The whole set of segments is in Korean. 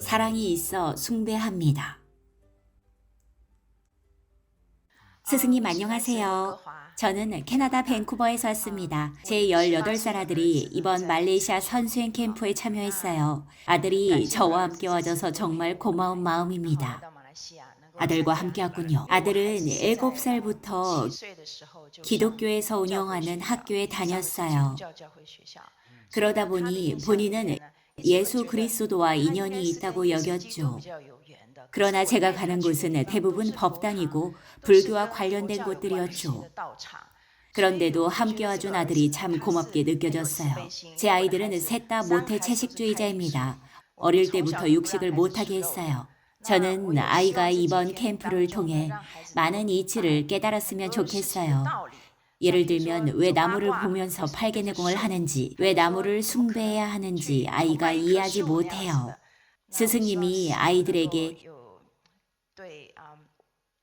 사랑이 있어 숭배합니다. 스승님 안녕하세요. 저는 캐나다 밴쿠버에서 왔습니다. 제 18살 아들이 이번 말레이시아 선수행 캠프에 참여했어요. 아들이 저와 함께 와줘서 정말 고마운 마음입니다. 아들과 함께 왔군요. 아들은 7살부터 기독교에서 운영하는 학교에 다녔어요. 그러다 보니 본인은 예수 그리스도와 인연이 있다고 여겼죠. 그러나 제가 가는 곳은 대부분 법당이고 불교와 관련된 곳들이었죠. 그런데도 함께 와준 아들이 참 고맙게 느껴졌어요. 제 아이들은 셋 다 모태 채식주의자입니다. 어릴 때부터 육식을 못하게 했어요. 저는 아이가 이번 캠프를 통해 많은 이치를 깨달았으면 좋겠어요. 예를 들면 왜 나무를 보면서 팔개내공을 하는지, 왜 나무를 숭배해야 하는지 아이가 이해하지 못해요. 스승님이 아이들에게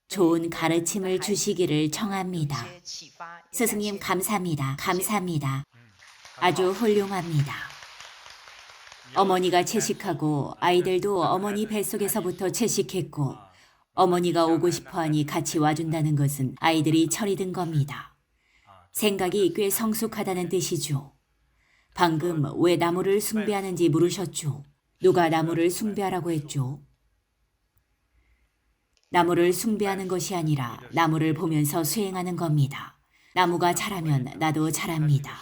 좋은 가르침을 주시기를 청합니다. 스승님 감사합니다. 감사합니다. 아주 훌륭합니다. 어머니가 채식하고 아이들도 어머니 뱃속에서부터 채식했고 어머니가 오고 싶어하니 같이 와준다는 것은 아이들이 철이 든 겁니다. 생각이 꽤 성숙하다는 뜻이죠. 방금 왜 나무를 숭배하는지 물으셨죠. 누가 나무를 숭배하라고 했죠? 나무를 숭배하는 것이 아니라 나무를 보면서 수행하는 겁니다. 나무가 자라면 나도 자랍니다.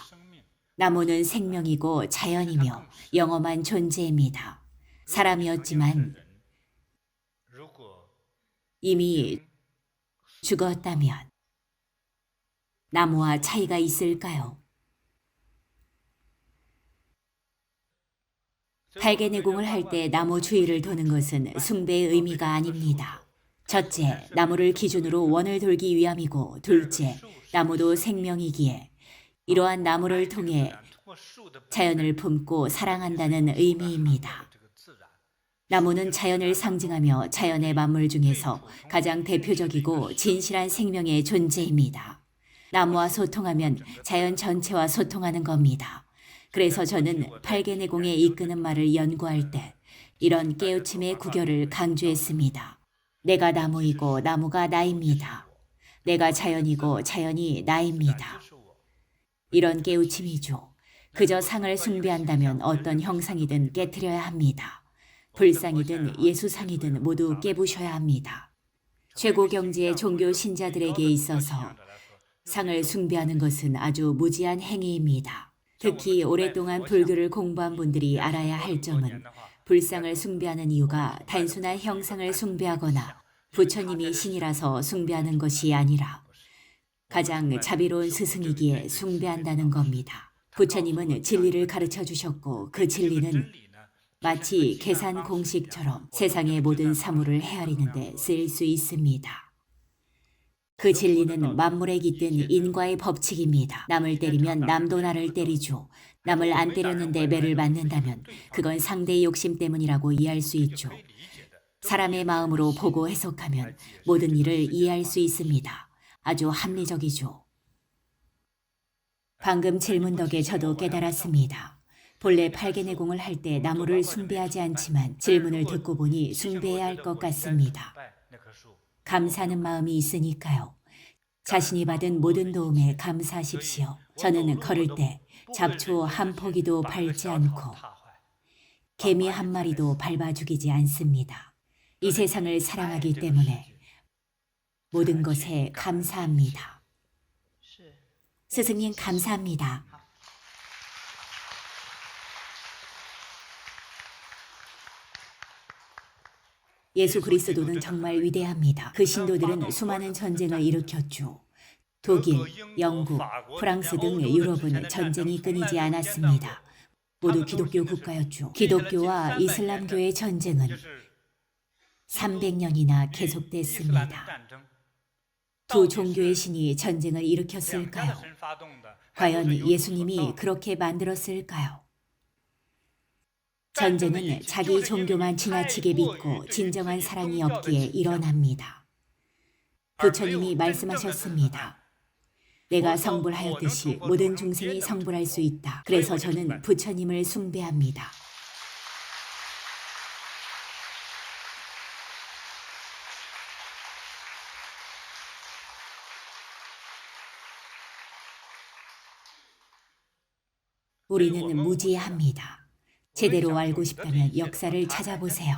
나무는 생명이고 자연이며 영험한 존재입니다. 사람이었지만 이미 죽었다면 나무와 차이가 있을까요? 팔개내공을 할 때 나무 주위를 도는 것은 숭배의 의미가 아닙니다. 첫째, 나무를 기준으로 원을 돌기 위함이고 둘째, 나무도 생명이기에 이러한 나무를 통해 자연을 품고 사랑한다는 의미입니다. 나무는 자연을 상징하며 자연의 만물 중에서 가장 대표적이고 진실한 생명의 존재입니다. 나무와 소통하면 자연 전체와 소통하는 겁니다. 그래서 저는 팔개내공에 이끄는 말을 연구할 때 이런 깨우침의 구결을 강조했습니다. 내가 나무이고 나무가 나입니다. 내가 자연이고 자연이 나입니다. 이런 깨우침이죠. 그저 상을 숭배한다면 어떤 형상이든 깨트려야 합니다. 불상이든 예수상이든 모두 깨부셔야 합니다. 최고 경지의 종교 신자들에게 있어서 상을 숭배하는 것은 아주 무지한 행위입니다. 특히 오랫동안 불교를 공부한 분들이 알아야 할 점은 불상을 숭배하는 이유가 단순한 형상을 숭배하거나 부처님이 신이라서 숭배하는 것이 아니라 가장 자비로운 스승이기에 숭배한다는 겁니다. 부처님은 진리를 가르쳐 주셨고 그 진리는 마치 계산 공식처럼 세상의 모든 사물을 헤아리는 데 쓰일 수 있습니다. 그 진리는 만물에 깃든 인과의 법칙입니다. 남을 때리면 남도 나를 때리죠. 남을 안 때렸는데 매를 맞는다면 그건 상대의 욕심 때문이라고 이해할 수 있죠. 사람의 마음으로 보고 해석하면 모든 일을 이해할 수 있습니다. 아주 합리적이죠. 방금 질문 덕에 저도 깨달았습니다. 본래 팔개내공을 할 때 나무를 숭배하지 않지만 질문을 듣고 보니 숭배해야 할 것 같습니다. 감사하는 마음이 있으니까요. 자신이 받은 모든 도움에 감사하십시오. 저는 걸을 때 잡초 한 포기도 밟지 않고 개미 한 마리도 밟아 죽이지 않습니다. 이 세상을 사랑하기 때문에 모든 것에 감사합니다. 스승님 감사합니다. 예수 그리스도는 정말 위대합니다. 그 신도들은 수많은 전쟁을 일으켰죠. 독일, 영국, 프랑스 등 유럽은 전쟁이 끊이지 않았습니다. 모두 기독교 국가였죠. 기독교와 이슬람교의 전쟁은 300년이나 계속됐습니다. 두 종교의 신이 전쟁을 일으켰을까요? 과연 예수님이 그렇게 만들었을까요? 전쟁은 자기 종교만 지나치게 믿고 진정한 사랑이 없기에 일어납니다. 부처님이 말씀하셨습니다. 내가 성불하였듯이 모든 중생이 성불할 수 있다. 그래서 저는 부처님을 숭배합니다. 우리는 무지합니다. 제대로 알고 싶다면 역사를 찾아보세요.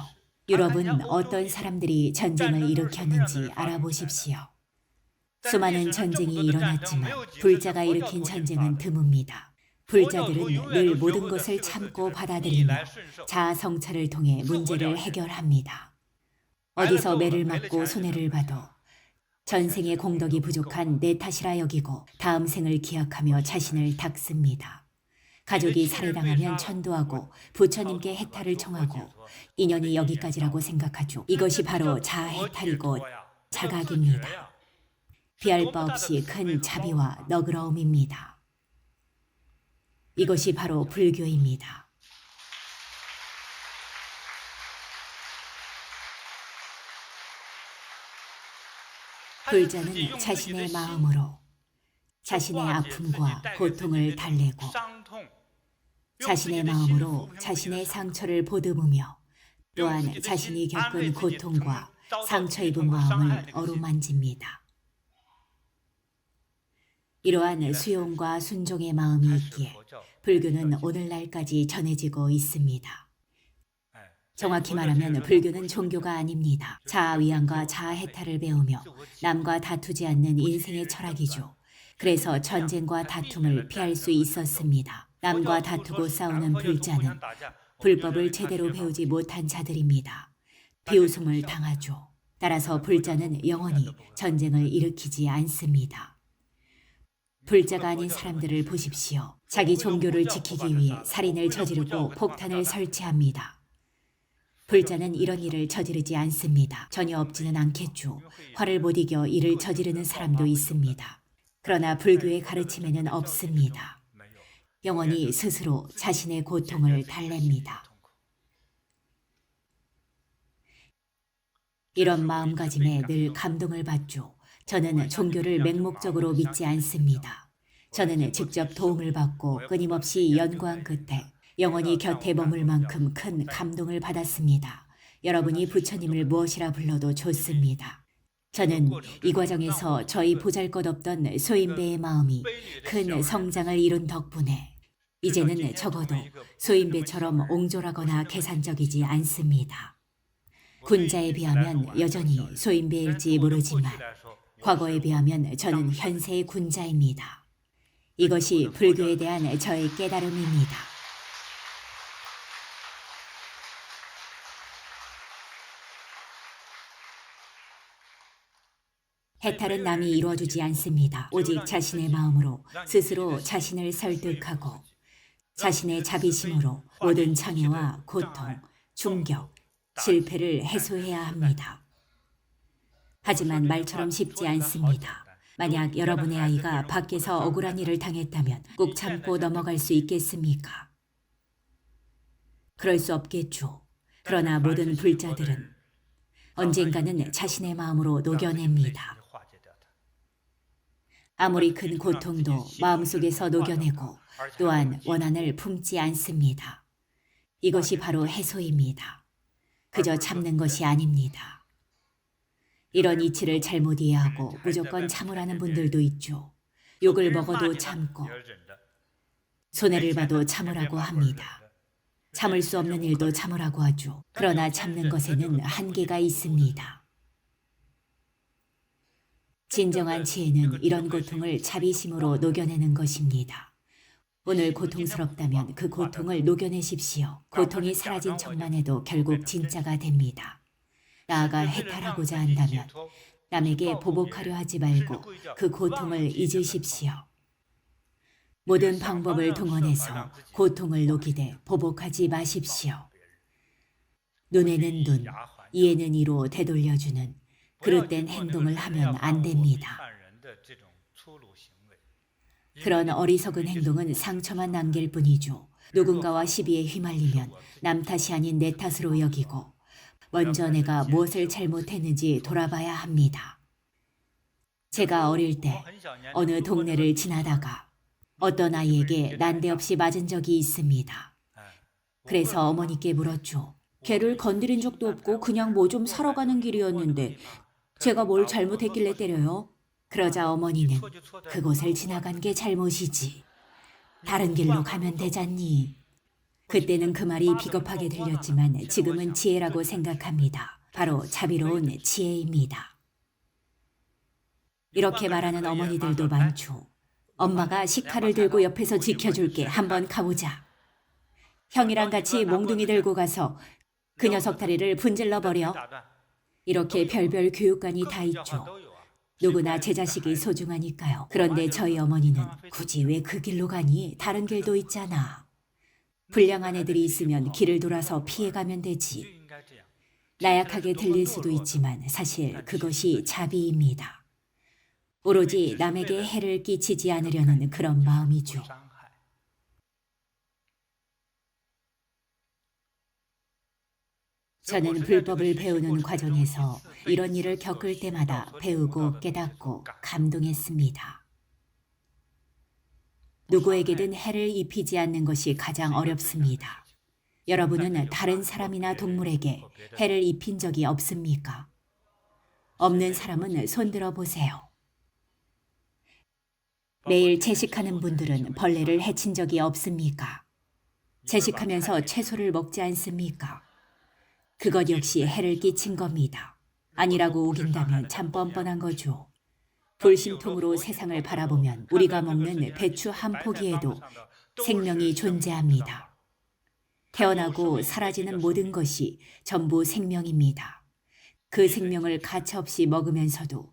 유럽은 어떤 사람들이 전쟁을 일으켰는지 알아보십시오. 수많은 전쟁이 일어났지만 불자가 일으킨 전쟁은 드뭅니다. 불자들은 늘 모든 것을 참고 받아들이며 자아 성찰을 통해 문제를 해결합니다. 어디서 매를 맞고 손해를 봐도 전생의 공덕이 부족한 내 탓이라 여기고 다음 생을 기약하며 자신을 닦습니다. 가족이 살해당하면 천도하고 부처님께 해탈을 청하고 인연이 여기까지라고 생각하죠. 이것이 바로 자해탈이고 자각입니다. 비할 바 없이 큰 자비와 너그러움입니다. 이것이 바로 불교입니다. 불자는 자신의 마음으로 자신의 아픔과 고통을 달래고 자신의 마음으로 자신의 상처를 보듬으며 또한 자신이 겪은 고통과 상처 입은 마음을 어루만집니다. 이러한 수용과 순종의 마음이 있기에 불교는 오늘날까지 전해지고 있습니다. 정확히 말하면 불교는 종교가 아닙니다. 자아위안과 자아해탈을 배우며 남과 다투지 않는 인생의 철학이죠. 그래서 전쟁과 다툼을 피할 수 있었습니다. 남과 다투고 싸우는 불자는 불법을 제대로 배우지 못한 자들입니다. 비웃음을 당하죠. 따라서 불자는 영원히 전쟁을 일으키지 않습니다. 불자가 아닌 사람들을 보십시오. 자기 종교를 지키기 위해 살인을 저지르고 폭탄을 설치합니다. 불자는 이런 일을 저지르지 않습니다. 전혀 없지는 않겠죠. 화를 못 이겨 이를 저지르는 사람도 있습니다. 그러나 불교의 가르침에는 없습니다. 영원히 스스로 자신의 고통을 달랩니다. 이런 마음가짐에 늘 감동을 받죠. 저는 종교를 맹목적으로 믿지 않습니다. 저는 직접 도움을 받고 끊임없이 연구한 끝에 영원히 곁에 머물 만큼 큰 감동을 받았습니다. 여러분이 부처님을 무엇이라 불러도 좋습니다. 저는 이 과정에서 저희 보잘것없던 소인배의 마음이 큰 성장을 이룬 덕분에 이제는 적어도 소인배처럼 옹졸하거나 계산적이지 않습니다. 군자에 비하면 여전히 소인배일지 모르지만 과거에 비하면 저는 현세의 군자입니다. 이것이 불교에 대한 저의 깨달음입니다. 해탈은 남이 이루어주지 않습니다. 오직 자신의 마음으로 스스로 자신을 설득하고 자신의 자비심으로 모든 장애와 고통, 충격, 실패를 해소해야 합니다. 하지만 말처럼 쉽지 않습니다. 만약 여러분의 아이가 밖에서 억울한 일을 당했다면 꾹 참고 넘어갈 수 있겠습니까? 그럴 수 없겠죠. 그러나 모든 불자들은 언젠가는 자신의 마음으로 녹여냅니다. 아무리 큰 고통도 마음속에서 녹여내고 또한 원한을 품지 않습니다. 이것이 바로 해소입니다. 그저 참는 것이 아닙니다. 이런 이치를 잘못 이해하고 무조건 참으라는 분들도 있죠. 욕을 먹어도 참고 손해를 봐도 참으라고 합니다. 참을 수 없는 일도 참으라고 하죠. 그러나 참는 것에는 한계가 있습니다. 진정한 지혜는 이런 고통을 자비심으로 녹여내는 것입니다. 오늘 고통스럽다면 그 고통을 녹여내십시오. 고통이 사라진 척만 해도 결국 진짜가 됩니다. 나아가 해탈하고자 한다면 남에게 보복하려 하지 말고 그 고통을 잊으십시오. 모든 방법을 동원해서 고통을 녹이되 보복하지 마십시오. 눈에는 눈, 이에는 이로 되돌려주는 그릇된 행동을 하면 안 됩니다. 그런 어리석은 행동은 상처만 남길 뿐이죠. 누군가와 시비에 휘말리면 남 탓이 아닌 내 탓으로 여기고 먼저 내가 무엇을 잘못했는지 돌아봐야 합니다. 제가 어릴 때 어느 동네를 지나다가 어떤 아이에게 난데없이 맞은 적이 있습니다. 그래서 어머니께 물었죠. 걔를 건드린 적도 없고 그냥 뭐 좀 사러 가는 길이었는데 제가 뭘 잘못했길래 때려요? 그러자 어머니는 그곳을 지나간 게 잘못이지. 다른 길로 가면 되잖니. 그때는 그 말이 비겁하게 들렸지만 지금은 지혜라고 생각합니다. 바로 자비로운 지혜입니다. 이렇게 말하는 어머니들도 많죠. 엄마가 식칼을 들고 옆에서 지켜줄게. 한번 가보자. 형이랑 같이 몽둥이 들고 가서 그 녀석 다리를 분질러 버려. 이렇게 별별 교육관이 다 있죠. 누구나 제 자식이 소중하니까요. 그런데 저희 어머니는 굳이 왜 그 길로 가니? 다른 길도 있잖아. 불량한 애들이 있으면 길을 돌아서 피해가면 되지. 나약하게 들릴 수도 있지만 사실 그것이 자비입니다. 오로지 남에게 해를 끼치지 않으려는 그런 마음이죠. 저는 불법을 배우는 과정에서 이런 일을 겪을 때마다 배우고 깨닫고 감동했습니다. 누구에게든 해를 입히지 않는 것이 가장 어렵습니다. 여러분은 다른 사람이나 동물에게 해를 입힌 적이 없습니까? 없는 사람은 손들어 보세요. 매일 채식하는 분들은 벌레를 해친 적이 없습니까? 채식하면서 채소를 먹지 않습니까? 그것 역시 해를 끼친 겁니다. 아니라고 우긴다면 참 뻔뻔한 거죠. 불심통으로 세상을 바라보면 우리가 먹는 배추 한 포기에도 생명이 존재합니다. 태어나고 사라지는 모든 것이 전부 생명입니다. 그 생명을 가차없이 먹으면서도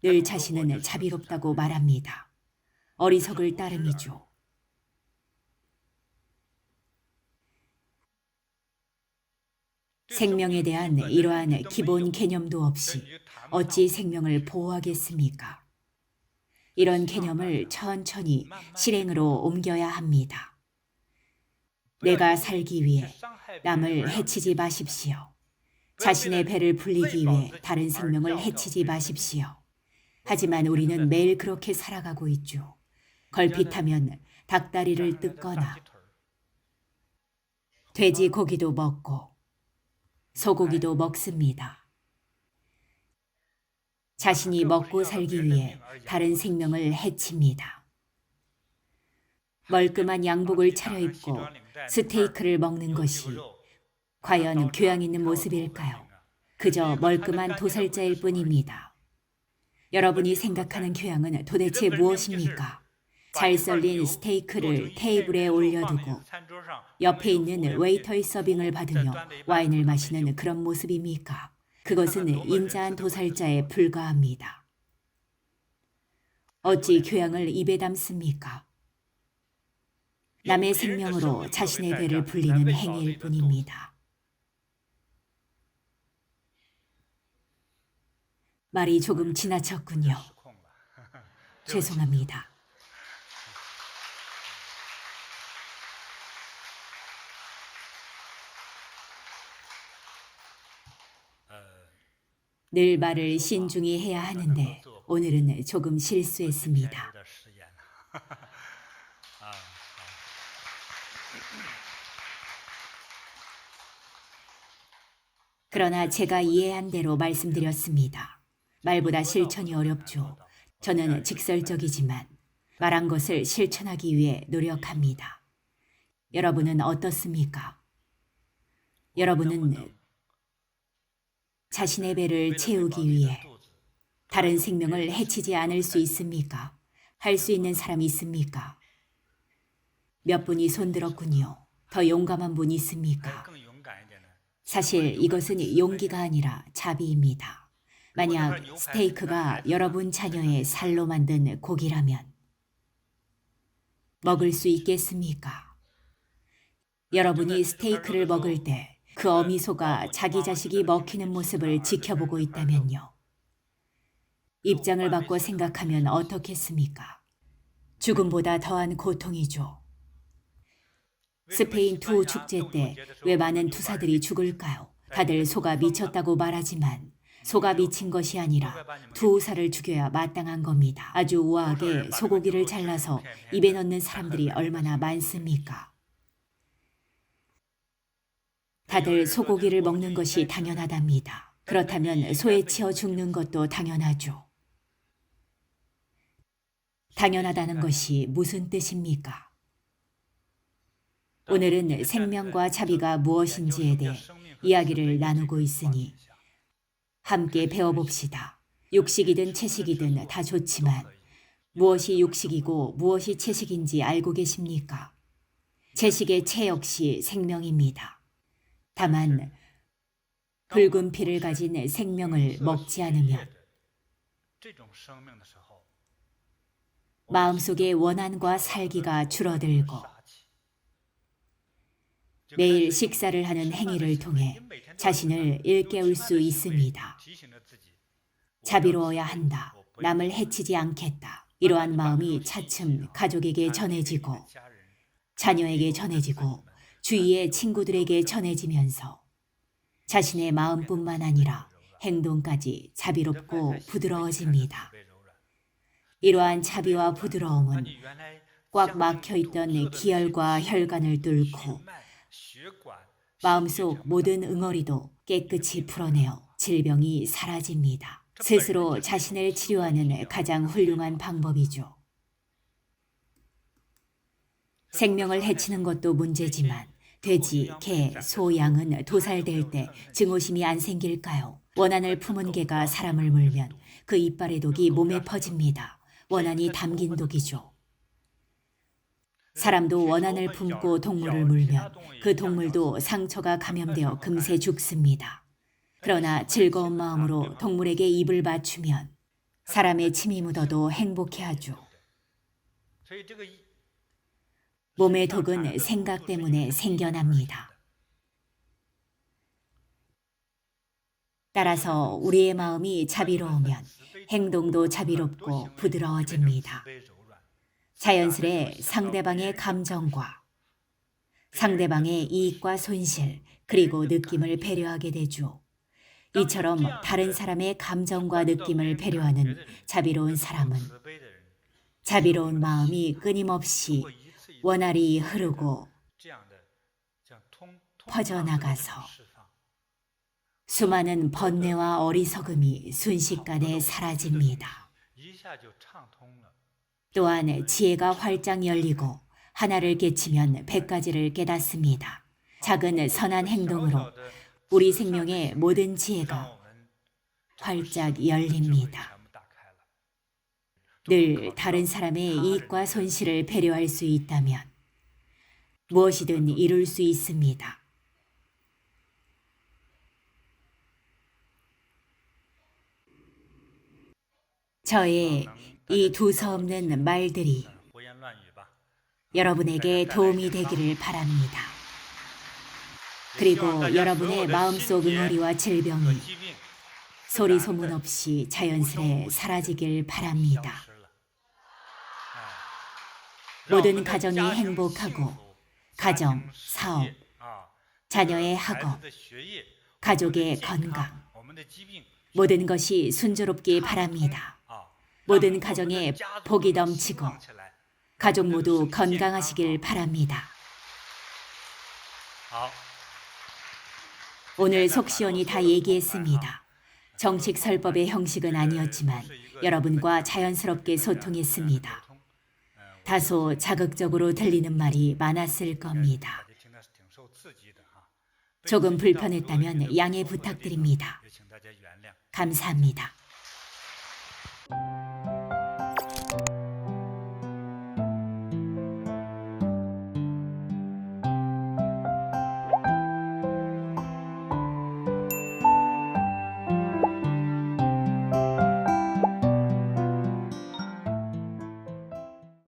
늘 자신은 자비롭다고 말합니다. 어리석을 따름이죠. 생명에 대한 이러한 기본 개념도 없이 어찌 생명을 보호하겠습니까? 이런 개념을 천천히 실행으로 옮겨야 합니다. 내가 살기 위해 남을 해치지 마십시오. 자신의 배를 불리기 위해 다른 생명을 해치지 마십시오. 하지만 우리는 매일 그렇게 살아가고 있죠. 걸핏하면 닭다리를 뜯거나 돼지 고기도 먹고 소고기도 먹습니다. 자신이 먹고 살기 위해 다른 생명을 해칩니다. 멀끔한 양복을 차려입고 스테이크를 먹는 것이 과연 교양 있는 모습일까요? 그저 멀끔한 도살자일 뿐입니다. 여러분이 생각하는 교양은 도대체 무엇입니까? 잘 썰린 스테이크를 테이블에 올려두고 옆에 있는 웨이터의 서빙을 받으며 와인을 마시는 그런 모습입니까? 그것은 인자한 도살자에 불과합니다. 어찌 교양을 입에 담습니까? 남의 생명으로 자신의 배를 불리는 행위일 뿐입니다. 말이 조금 지나쳤군요. 죄송합니다. 늘 말을 신중히 해야 하는데 오늘은 조금 실수했습니다. 그러나 제가 이해한 대로 말씀드렸습니다. 말보다 실천이 어렵죠. 저는 직설적이지만 말한 것을 실천하기 위해 노력합니다. 여러분은 어떻습니까? 여러분은 자신의 배를 채우기 위해 다른 생명을 해치지 않을 수 있습니까? 할 수 있는 사람이 있습니까? 몇 분이 손들었군요. 더 용감한 분 있습니까? 사실 이것은 용기가 아니라 자비입니다. 만약 스테이크가 여러분 자녀의 살로 만든 고기라면 먹을 수 있겠습니까? 여러분이 스테이크를 먹을 때 그 어미소가 자기 자식이 먹히는 모습을 지켜보고 있다면요. 입장을 바꿔 생각하면 어떻겠습니까? 죽음보다 더한 고통이죠. 스페인 투 축제 때 왜 많은 투사들이 죽을까요? 다들 소가 미쳤다고 말하지만 소가 미친 것이 아니라 투사를 죽여야 마땅한 겁니다. 아주 우아하게 소고기를 잘라서 입에 넣는 사람들이 얼마나 많습니까? 다들 소고기를 먹는 것이 당연하답니다. 그렇다면 소에 치여 죽는 것도 당연하죠. 당연하다는 것이 무슨 뜻입니까? 오늘은 생명과 자비가 무엇인지에 대해 이야기를 나누고 있으니 함께 배워봅시다. 육식이든 채식이든 다 좋지만 무엇이 육식이고 무엇이 채식인지 알고 계십니까? 채식의 채 역시 생명입니다. 다만 붉은 피를 가진 생명을 먹지 않으면 마음속의 원한과 살기가 줄어들고 매일 식사를 하는 행위를 통해 자신을 일깨울 수 있습니다. 자비로워야 한다. 남을 해치지 않겠다. 이러한 마음이 차츰 가족에게 전해지고 자녀에게 전해지고 주위의 친구들에게 전해지면서 자신의 마음뿐만 아니라 행동까지 자비롭고 부드러워집니다. 이러한 자비와 부드러움은 꽉 막혀있던 기혈과 혈관을 뚫고 마음속 모든 응어리도 깨끗이 풀어내어 질병이 사라집니다. 스스로 자신을 치료하는 가장 훌륭한 방법이죠. 생명을 해치는 것도 문제지만 돼지, 개, 소, 양은 도살될 때 증오심이 안 생길까요? 원한을 품은 개가 사람을 물면 그 이빨의 독이 몸에 퍼집니다. 원한이 담긴 독이죠. 사람도 원한을 품고 동물을 물면 그 동물도 상처가 감염되어 금세 죽습니다. 그러나 즐거운 마음으로 동물에게 입을 맞추면 사람의 침이 묻어도 행복해하죠. 몸의 독은 생각 때문에 생겨납니다. 따라서 우리의 마음이 자비로우면 행동도 자비롭고 부드러워집니다. 자연스레 상대방의 감정과 상대방의 이익과 손실 그리고 느낌을 배려하게 되죠. 이처럼 다른 사람의 감정과 느낌을 배려하는 자비로운 사람은 자비로운 마음이 끊임없이 원활히 흐르고 퍼져나가서 수많은 번뇌와 어리석음이 순식간에 사라집니다. 또한 지혜가 활짝 열리고 하나를 깨치면 100가지를 깨닫습니다. 작은 선한 행동으로 우리 생명의 모든 지혜가 활짝 열립니다. 늘 다른 사람의 이익과 손실을 배려할 수 있다면 무엇이든 이룰 수 있습니다. 저의 이 두서없는 말들이 여러분에게 도움이 되기를 바랍니다. 그리고 여러분의 마음속 응어리와 질병이 소리 소문 없이 자연스레 사라지길 바랍니다. 모든 가정이 행복하고 가정, 사업, 자녀의 학업, 가족의 건강, 모든 것이 순조롭기 바랍니다. 모든 가정에 복이 넘치고 가족 모두 건강하시길 바랍니다. 오늘 속 시원히 다 얘기했습니다. 정식 설법의 형식은 아니었지만 여러분과 자연스럽게 소통했습니다. 다소 자극적으로 들리는 말이 많았을 겁니다. 조금 불편했다면 양해 부탁드립니다. 감사합니다.